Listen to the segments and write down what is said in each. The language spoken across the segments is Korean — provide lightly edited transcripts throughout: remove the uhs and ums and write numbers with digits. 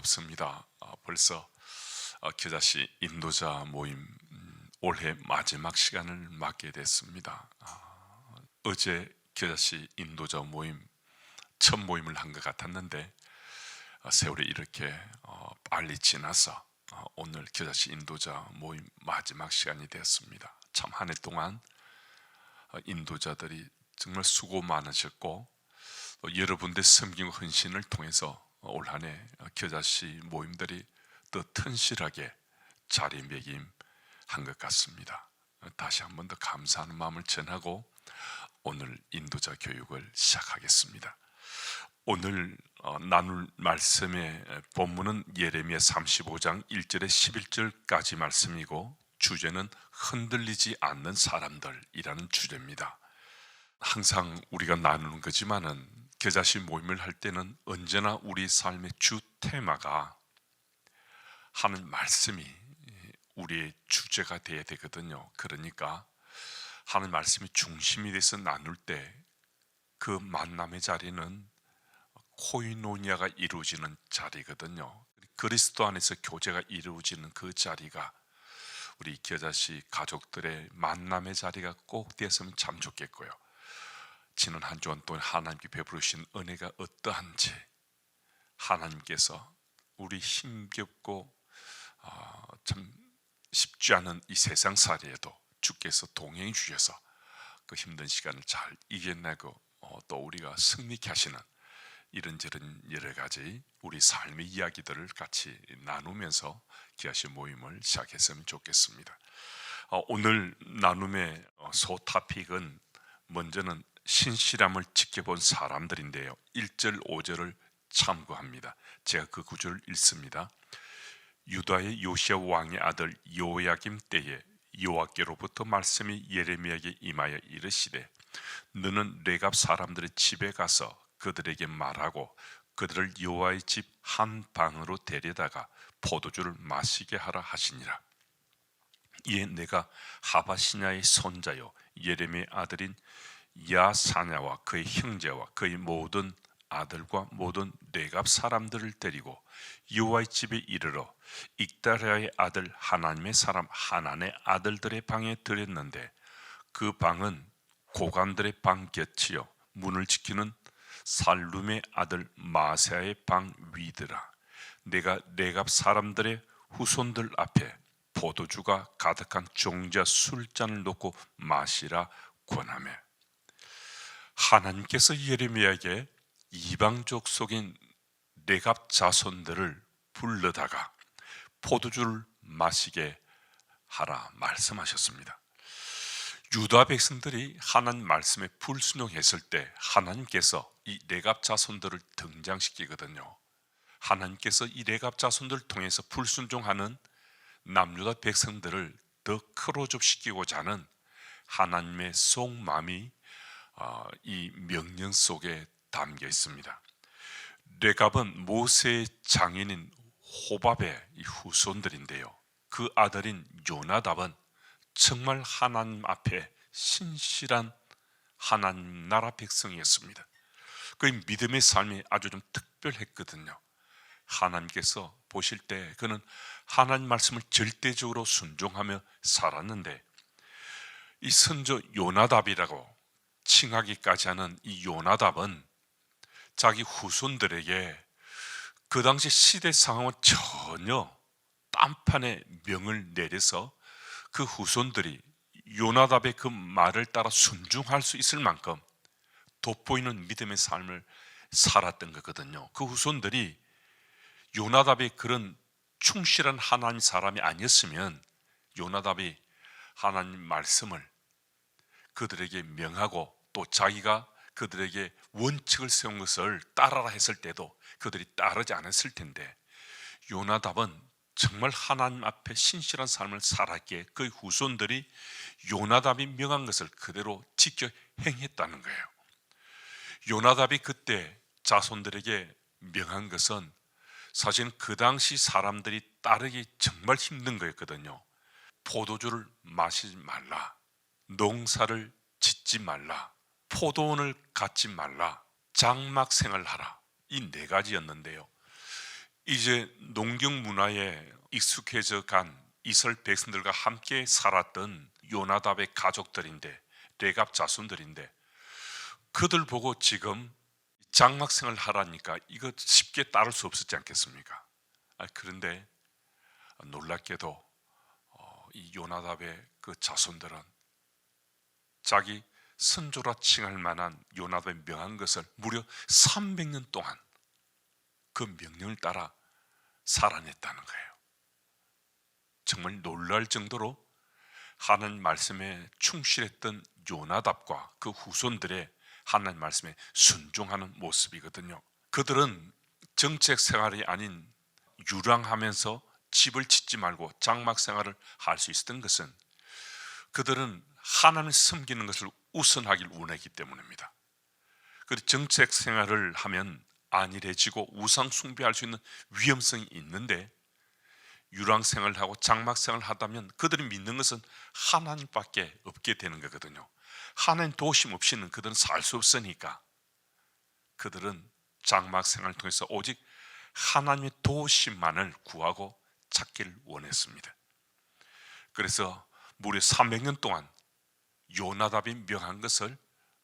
반갑습니다. 벌써 겨자씨 인도자 모임 올해 마지막 시간을 맞게 됐습니다. 어제 겨자씨 인도자 모임 첫 모임을 한 것 같았는데 세월이 이렇게 빨리 지나서 오늘 겨자씨 인도자 모임 마지막 시간이 되었습니다. 참 한 해 동안 인도자들이 정말 수고 많으셨고 또 여러분들의 섬김 헌신을 통해서 올 한 해 겨자씨 모임들이 더 튼실하게 자리매김한 것 같습니다. 다시 한 번 더 감사하는 마음을 전하고 오늘 인도자 교육을 시작하겠습니다. 오늘 나눌 말씀의 본문은 예레미야 35장 1절에 11절까지 말씀이고 주제는 흔들리지 않는 사람들이라는 주제입니다. 항상 우리가 나누는 거지만은 겨자씨 모임을 할 때는 언제나 우리 삶의 주 테마가 하는 말씀이 우리의 주제가 되어야 되거든요. 그러니까 하는 말씀이 중심이 돼서 나눌 때 그 만남의 자리는 코이노니아가 이루어지는 자리거든요. 그리스도 안에서 교제가 이루어지는 그 자리가 우리 겨자씨 가족들의 만남의 자리가 꼭 되었으면 참 좋겠고요. 지난 한 주간 동안 하나님께 베푸신 은혜가 어떠한지 하나님께서 우리 힘겹고 참 쉽지 않은 이 세상살이에도 주께서 동행해 주셔서 그 힘든 시간을 잘 이겨내고 또 우리가 승리케 하시는 이런저런 여러 가지 우리 삶의 이야기들을 같이 나누면서 겨자씨 모임을 시작했으면 좋겠습니다. 오늘 나눔의 소토픽은 먼저는 신실함을 지켜본 사람들인데요. 1절 5절을 참고합니다. 제가 그 구절을 읽습니다. 유다의 요시야 왕의 아들 요야김 때에 여호와께로부터 말씀이 예레미야에게 임하여 이르시되 너는 레갑 사람들의 집에 가서 그들에게 말하고 그들을 여호와의 집 한 방으로 데려다가 포도주를 마시게 하라 하시니라. 이에 내가 하바시냐의 손자요 예레미야의 아들인 야사냐와 그의 형제와 그의 모든 아들과 모든 레갑 사람들을 데리고 여호와의 집에 이르러 익다랴의 아들 하나님의 사람 하난의 아들들의 방에 들였는데 그 방은 고관들의 방 곁이요 문을 지키는 살룸의 아들 마세아의 방 위더라. 내가 레갑 사람들의 후손들 앞에 포도주가 가득한 종자 술잔을 놓고 마시라 권하며 하나님께서 예레미야에게 이방족 속인 레갑 자손들을 불러다가 포도주를 마시게 하라 말씀하셨습니다. 유다 백성들이 하나님 말씀에 불순종했을 때 하나님께서 이 레갑 자손들을 등장시키거든요. 하나님께서 이 레갑 자손들을 통해서 불순종하는 남유다 백성들을 더 크로즈업시키고자 하는 하나님의 속마음이 이 명령 속에 담겨 있습니다. 레갑은 모세의 장인인 호밥의 후손들인데요. 그 아들인 요나답은 정말 하나님 앞에 신실한 하나님 나라 백성이었습니다. 그의 믿음의 삶이 아주 좀 특별했거든요. 하나님께서 보실 때 그는 하나님 말씀을 절대적으로 순종하며 살았는데 이 선조 요나답이라고 칭하기까지 하는 이 요나답은 자기 후손들에게 그 당시 시대 상황은 전혀 딴판의 명을 내려서 그 후손들이 요나답의 그 말을 따라 순종할 수 있을 만큼 돋보이는 믿음의 삶을 살았던 거거든요. 그 후손들이 요나답의 그런 충실한 하나님 사람이 아니었으면 요나답이 하나님 말씀을 그들에게 명하고 또 자기가 그들에게 원칙을 세운 것을 따라라 했을 때도 그들이 따르지 않았을 텐데 요나답은 정말 하나님 앞에 신실한 삶을 살았기에 그의 후손들이 요나답이 명한 것을 그대로 지켜 행했다는 거예요. 요나답이 그때 자손들에게 명한 것은 사실 그 당시 사람들이 따르기 정말 힘든 거였거든요. 포도주를 마시지 말라, 농사를 짓지 말라, 포도원을 갖지 말라, 장막 생활하라, 이 네 가지였는데요. 이제 농경 문화에 익숙해져 간 이스라엘 백성들과 함께 살았던 요나답의 가족들인데, 레갑 자손들인데, 그들 보고 지금 장막 생활 하라니까 이거 쉽게 따를 수 없었지 않겠습니까? 그런데 놀랍게도 이 요나답의 그 자손들은 자기 선조라 칭할 만한 요나답의 명한 것을 무려 300년 동안 그 명령을 따라 살아냈다는 거예요. 정말 놀랄 정도로 하나님 말씀에 충실했던 요나답과 그 후손들의 하나님 말씀에 순종하는 모습이거든요. 그들은 정책 생활이 아닌 유랑하면서 집을 짓지 말고 장막 생활을 할 수 있었던 것은 그들은 하나님을 섬기는 것을 우선하길 원했기 때문입니다. 그리고 정책 생활을 하면 안일해지고 우상 숭배할 수 있는 위험성이 있는데, 유랑 생활을 하고 장막 생활을 하다면 그들이 믿는 것은 하나님밖에 없게 되는 거거든요. 하나님 도우심 없이는 그들은 살 수 없으니까 그들은 장막 생활을 통해서 오직 하나님의 도우심만을 구하고 찾기를 원했습니다. 그래서 무려 300년 동안 요나답이 명한 것을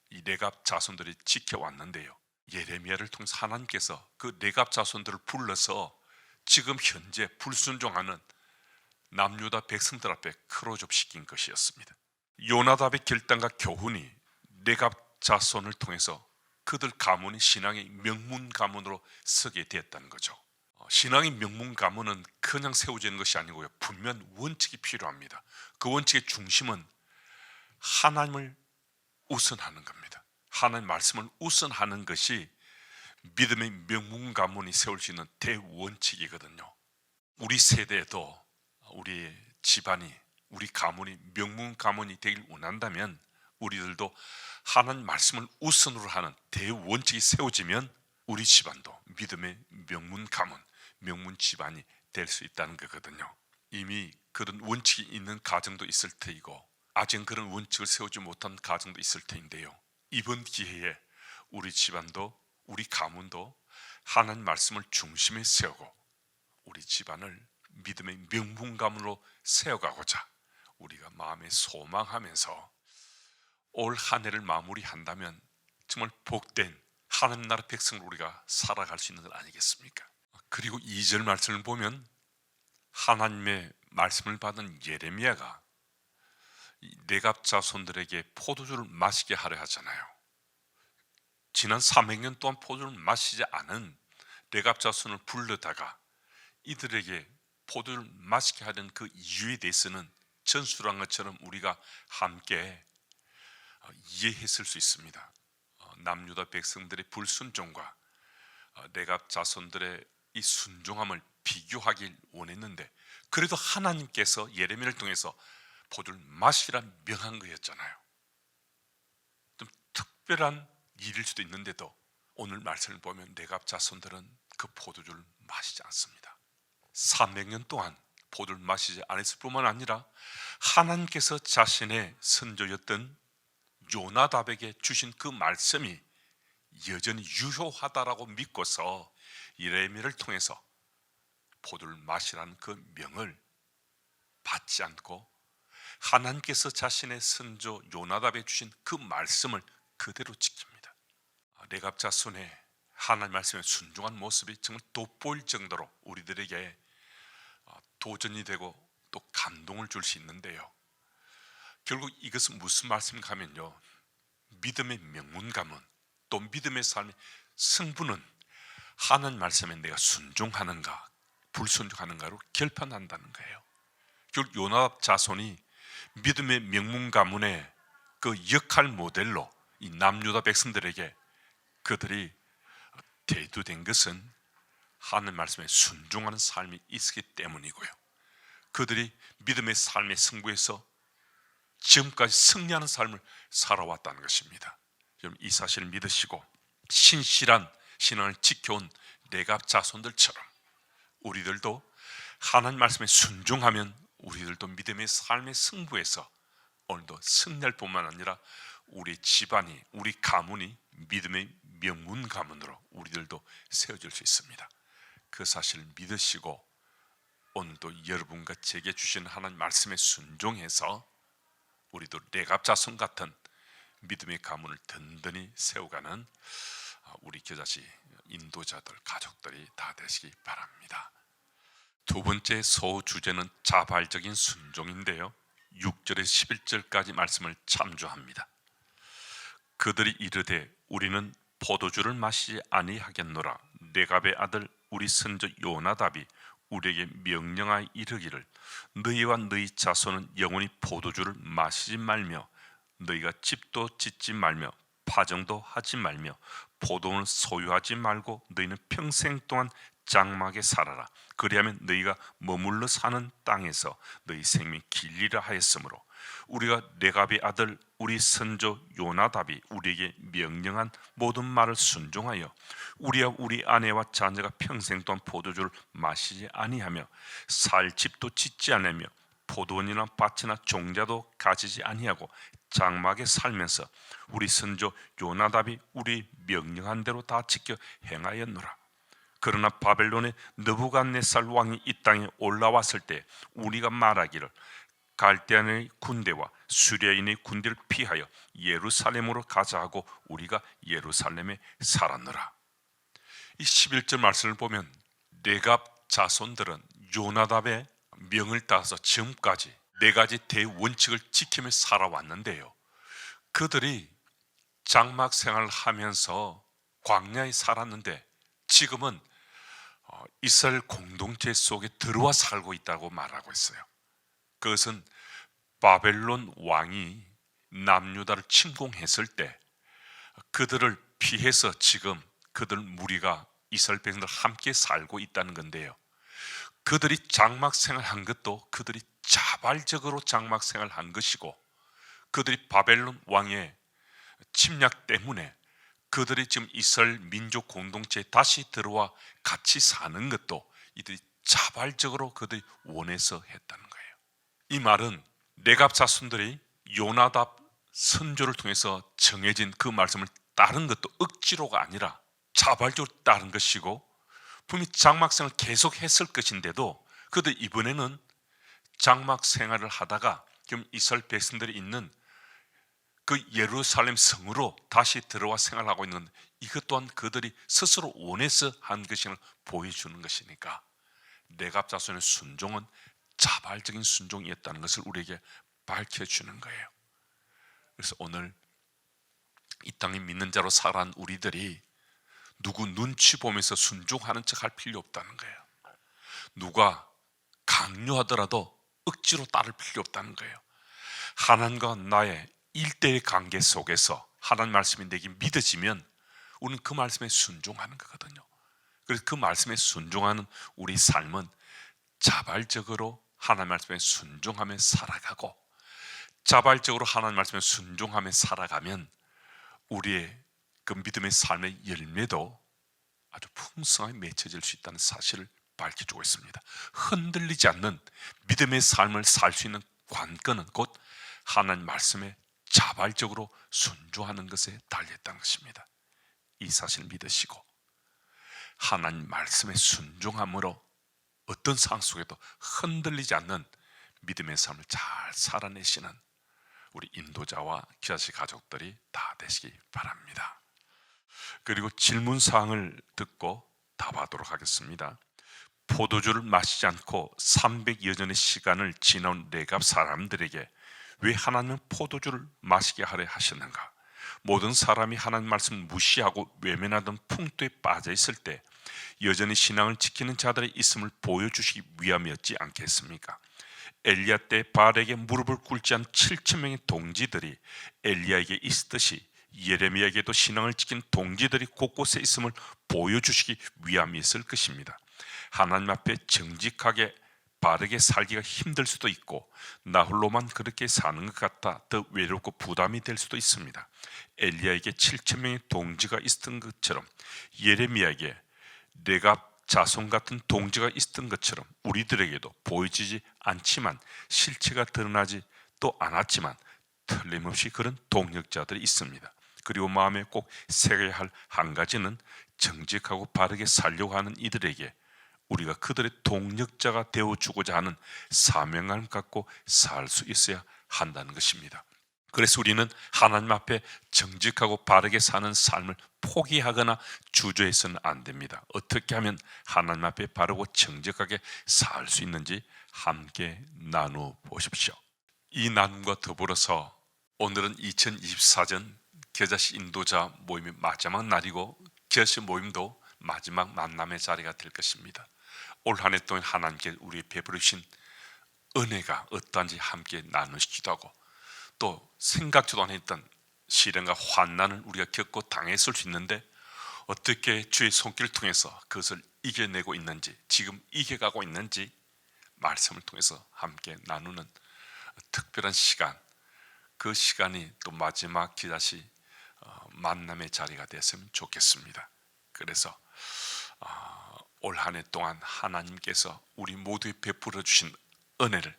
이 레갑 자손들이 지켜왔는데요, 예레미야를 통해서 하나님께서 그 레갑 자손들을 불러서 지금 현재 불순종하는 남유다 백성들 앞에 크로즈업시킨 것이었습니다. 요나답의 결단과 교훈이 레갑 자손을 통해서 그들 가문이 신앙의 명문 가문으로 서게 되었다는 거죠. 신앙의 명문 가문은 그냥 세워지는 것이 아니고요, 분명 원칙이 필요합니다. 그 원칙의 중심은 하나님을 우선하는 겁니다. 하나님 말씀을 우선하는 것이 믿음의 명문 가문이 세울 수 있는 대원칙이거든요. 우리 세대에도 우리 집안이, 우리 가문이 명문 가문이 되길 원한다면 우리들도 하나님 말씀을 우선으로 하는 대원칙이 세워지면 우리 집안도 믿음의 명문 가문, 명문 집안이 될 수 있다는 거거든요. 이미 그런 원칙이 있는 가정도 있을 테이고 아직 그런 원칙을 세우지 못한 가정도 있을 테인데요, 이번 기회에 우리 집안도 우리 가문도 하나님 말씀을 중심에 세우고 우리 집안을 믿음의 명문 가문으로 세워가고자 우리가 마음에 소망하면서 올 한 해를 마무리한다면 정말 복된 하나님 나라 백성으로 우리가 살아갈 수 있는 것 아니겠습니까? 그리고 2절 말씀을 보면 하나님의 말씀을 받은 예레미야가 레갑 자손들에게 포도주를 마시게 하려 하잖아요. 지난 300년 동안 포도주를 마시지 않은 레갑 자손을 불러다가 이들에게 포도주를 마시게 하던 그 이유에 대해서는 전술한 것처럼 우리가 함께 이해했을 수 있습니다. 남유다 백성들의 불순종과 레갑 자손들의 이 순종함을 비교하길 원했는데, 그래도 하나님께서 예레미야를 통해서 포도를 마시라 명한 거였잖아요. 좀 특별한 일일 수도 있는데도 오늘 말씀을 보면 레갑 자손들은 그 포도주를 마시지 않습니다. 300년 동안 포도를 마시지 않았을 뿐만 아니라 하나님께서 자신의 선조였던 요나답에게 주신 그 말씀이 여전히 유효하다라고 믿고서 예레미야를 통해서 포도를 마시라는 그 명을 받지 않고 하나님께서 자신의 선조 요나답에 주신 그 말씀을 그대로 지킵니다. 레갑 자손의 하나님 말씀에 순종한 모습이 정말 돋보일 정도로 우리들에게 도전이 되고 또 감동을 줄 수 있는데요, 결국 이것은 무슨 말씀인가 하면요, 믿음의 명문 가문 또 믿음의 삶의 승부는 하나님 말씀에 내가 순종하는가 불순종하는가로 결판난다는 거예요. 결국 요나답 자손이 믿음의 명문 가문의 그 역할 모델로 이 남유다 백성들에게 그들이 대두된 것은 하나님 말씀에 순종하는 삶이 있었기 때문이고요, 그들이 믿음의 삶의 승부에서 지금까지 승리하는 삶을 살아왔다는 것입니다. 여러분, 이 사실을 믿으시고 신실한 신앙을 지켜온 레갑 자손들처럼 우리들도 하나님 말씀에 순종하면 우리들도 믿음의 삶의 승부에서 오늘도 승리할 뿐만 아니라 우리 집안이, 우리 가문이 믿음의 명문 가문으로 우리들도 세워질 수 있습니다. 그 사실을 믿으시고 오늘도 여러분과 제게 주신 하나님 말씀에 순종해서 우리도 레갑 자손 같은 믿음의 가문을 든든히 세워가는 우리 겨자씨 인도자들 가족들이 다 되시기 바랍니다. 두 번째 소주제는 자발적인 순종인데요, 6절에서 11절까지 말씀을 참조합니다. 그들이 이르되 우리는 포도주를 마시지 아니하겠노라. 레갑의 아들 우리 선조 요나답이 우리에게 명령하여 이르기를 너희와 너희 자손은 영원히 포도주를 마시지 말며 너희가 집도 짓지 말며 파정도 하지 말며 포도원을 소유하지 말고 너희는 평생 동안 장막에 살아라. 그리하면 너희가 머물러 사는 땅에서 너희 생명이 길리라 하였으므로 우리가 레갑의 아들 우리 선조 요나답이 우리에게 명령한 모든 말을 순종하여 우리와 우리 아내와 자녀가 평생 동안 포도주를 마시지 아니하며 살 집도 짓지 않으며 포도원이나 밭이나 종자도 가지지 아니하고 장막에 살면서 우리 선조 요나답이 우리 명령한 대로 다 지켜 행하였노라. 그러나 바벨론의 느부갓네살 왕이 이 땅에 올라왔을 때 우리가 말하기를 갈대아인의 군대와 수리아인의 군대를 피하여 예루살렘으로 가자 하고 우리가 예루살렘에 살았노라. 이 11절 말씀을 보면 레갑 자손들은 요나답의 명을 따라서 지금까지 4가지 대원칙을 지키며 살아왔는데요, 그들이 장막 생활을 하면서 광야에 살았는데 지금은 이스라엘 공동체 속에 들어와 살고 있다고 말하고 있어요. 그것은 바벨론 왕이 남유다를 침공했을 때 그들을 피해서 지금 그들 무리가 이스라엘 백성들 함께 살고 있다는 건데요, 그들이 장막 생활한 것도 그들이 자발적으로 장막 생활한 것이고 그들이 바벨론 왕의 침략 때문에 그들이 지금 이스라엘 민족 공동체에 다시 들어와 같이 사는 것도 이들이 자발적으로 그들이 원해서 했다는 거예요. 이 말은 레갑 자손들이 요나답 선조를 통해서 정해진 그 말씀을 따른 것도 억지로가 아니라 자발적으로 따른 것이고 분명히 장막 생활을 계속 했을 것인데도 그들 이번에는 장막 생활을 하다가 지금 이스라엘 백성들이 있는 그 예루살렘 성으로 다시 들어와 생활하고 있는 이것 또한 그들이 스스로 원해서 한 것임을 보여주는 것이니까 레갑 자손의 순종은 자발적인 순종이었다는 것을 우리에게 밝혀주는 거예요. 그래서 오늘 이 땅에 믿는 자로 살아간 우리들이 누구 눈치 보면서 순종하는 척 할 필요 없다는 거예요. 누가 강요하더라도 억지로 따를 필요 없다는 거예요. 하나님과 나의 일대의 관계 속에서 하나님 말씀이 내게 믿어지면 우리는 그 말씀에 순종하는 거거든요. 그래서 그 말씀에 순종하는 우리 삶은 자발적으로 하나님 말씀에 순종하며 살아가고, 자발적으로 하나님 말씀에 순종하며 살아가면 우리의 그 믿음의 삶의 열매도 아주 풍성하게 맺혀질 수 있다는 사실을 밝혀주고 있습니다. 흔들리지 않는 믿음의 삶을 살 수 있는 관건은 곧 하나님 말씀에 자발적으로 순종하는 것에 달려있다는 것입니다. 이 사실을 믿으시고 하나님 말씀에 순종함으로 어떤 상황 속에도 흔들리지 않는 믿음의 삶을 잘 살아내시는 우리 인도자와 기자씨 가족들이 다 되시기 바랍니다. 그리고 질문사항을 듣고 답하도록 하겠습니다. 포도주를 마시지 않고 300여 년의 시간을 지나온 레갑 사람들에게 왜 하나님은 포도주를 마시게 하려 하셨는가? 모든 사람이 하나님 말씀을 무시하고 외면하던 풍토에 빠져 있을 때 여전히 신앙을 지키는 자들이 있음을 보여주시기 위함이었지 않겠습니까? 엘리야 때 바알에게 무릎을 꿇지 않은 7천 명의 동지들이 엘리야에게 있듯이 예레미야에게도 신앙을 지킨 동지들이 곳곳에 있음을 보여주시기 위함이었을 것입니다. 하나님 앞에 정직하게 바르게 살기가 힘들 수도 있고 나 홀로만 그렇게 사는 것 같아 더 외롭고 부담이 될 수도 있습니다. 엘리야에게 7천 명의 동지가 있었던 것처럼 예레미야에게 레갑 자손 같은 동지가 있었던 것처럼 우리들에게도 보이지 않지만 실체가 드러나지 또 않았지만 틀림없이 그런 동역자들이 있습니다. 그리고 마음에 꼭 새겨야 할 한 가지는 정직하고 바르게 살려고 하는 이들에게 우리가 그들의 동력자가 되어주고자 하는 사명감을 갖고 살 수 있어야 한다는 것입니다. 그래서 우리는 하나님 앞에 정직하고 바르게 사는 삶을 포기하거나 주저해서는 안 됩니다. 어떻게 하면 하나님 앞에 바르고 정직하게 살 수 있는지 함께 나누어 보십시오. 이 나눔과 더불어서 오늘은 2024년 겨자씨 인도자 모임의 마지막 날이고 겨자씨 모임도 마지막 만남의 자리가 될 것입니다. 올 한 해 동안 하나님께 우리 베풀어 주신 은혜가 어떠한지 함께 나누시기도 하고, 또 생각지도 않았던 시련과 환난을 우리가 겪고 당했을 수 있는데 어떻게 주의 손길을 통해서 그것을 이겨내고 있는지, 지금 이겨가고 있는지 말씀을 통해서 함께 나누는 특별한 시간, 그 시간이 또 마지막 기다시 만남의 자리가 됐으면 좋겠습니다. 그래서 올 한 해 동안 하나님께서 우리 모두에 베풀어 주신 은혜를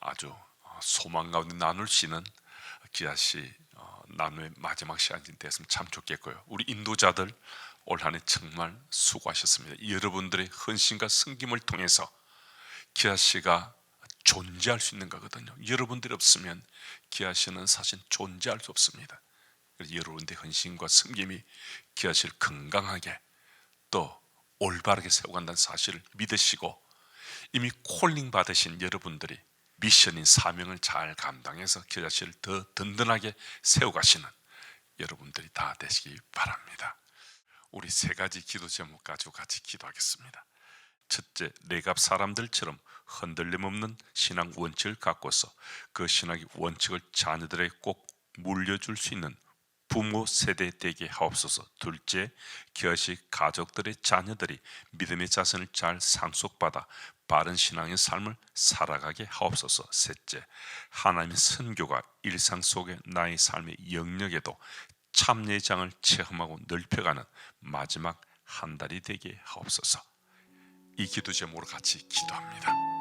아주 소망 가운데 나눌 수 있는 기다시 나눔의 마지막 시간이 됐으면 참 좋겠고요. 우리 인도자들 올 한 해 정말 수고하셨습니다. 여러분들의 헌신과 섬김을 통해서 기아씨가 존재할 수 있는 거거든요. 여러분들이 없으면 기아씨는 사실 존재할 수 없습니다. 그래서 여러분들의 헌신과 섬김이 기아씨를 건강하게 또 올바르게 세워간다는 사실을 믿으시고, 이미 콜링 받으신 여러분들이 미션인 사명을 잘 감당해서 기아씨를 더 든든하게 세워가시는 여러분들이 다 되시기 바랍니다. 우리 세 가지 기도 제목 가지고 같이 기도하겠습니다. 첫째, 레갑 사람들처럼 흔들림 없는 신앙 원칙을 갖고서 그 신앙의 원칙을 자녀들에게 꼭 물려줄 수 있는 부모 세대 되게 하옵소서. 둘째, 기아씨 가족들의 자녀들이 믿음의 자선을 잘 상속받아 바른 신앙의 삶을 살아가게 하옵소서. 셋째, 하나님의 선교가 일상 속의 나의 삶의 영역에도 참여의 장을 체험하고 넓혀가는 마지막 한 달이 되게 하옵소서. 이 기도 제목으로 같이 기도합니다.